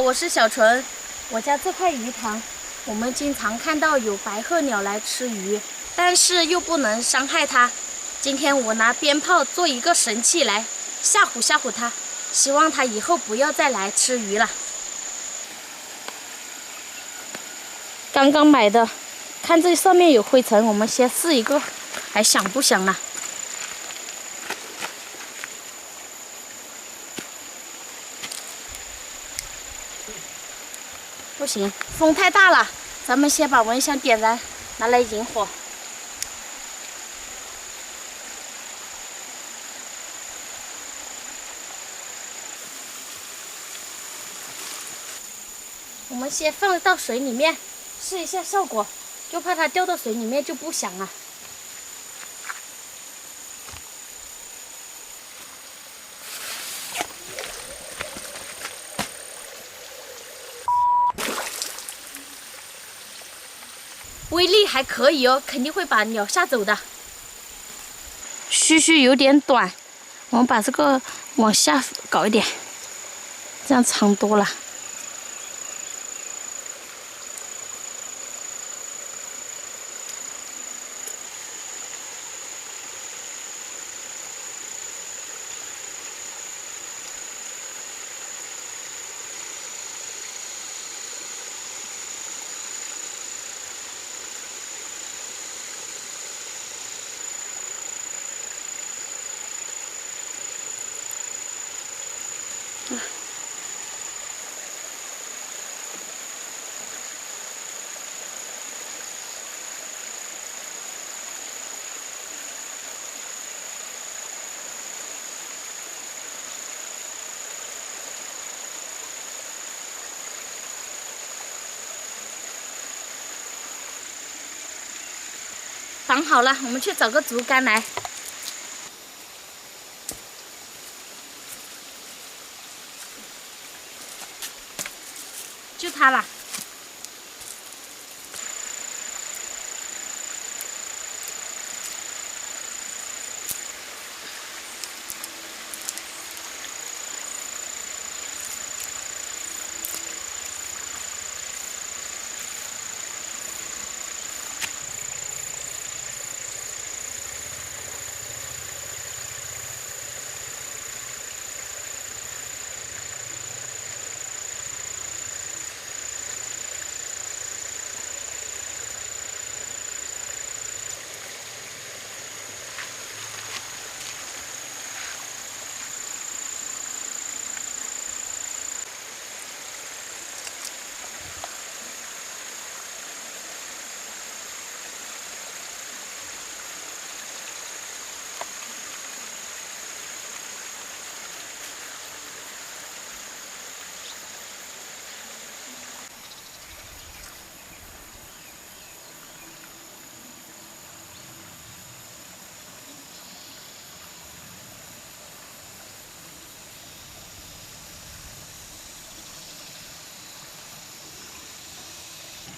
我是小纯。我家这块鱼塘，我们经常看到有白鹤鸟来吃鱼，但是又不能伤害它。今天我拿鞭炮做一个神器来吓唬吓唬它，希望它以后不要再来吃鱼了。刚刚买的，看这上面有灰尘，我们先试一个，还响不响呢？不行，风太大了，咱们先把蚊香点燃，拿来引火。我们先放到水里面试一下效果，就怕它掉到水里面就不响了。威力还可以哦，肯定会把鸟吓走的。须须有点短，我们把这个往下搞一点，这样长多了。绑好了，我们去找个竹竿来。就它了。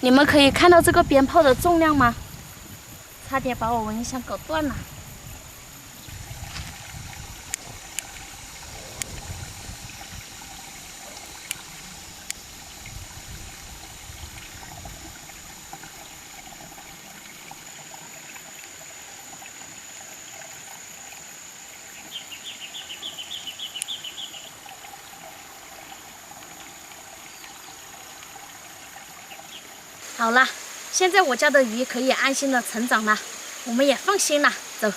你们可以看到这个鞭炮的重量吗？差点把我蚊香搞断了。好了，现在我家的鱼可以安心的成长了，我们也放心了。走。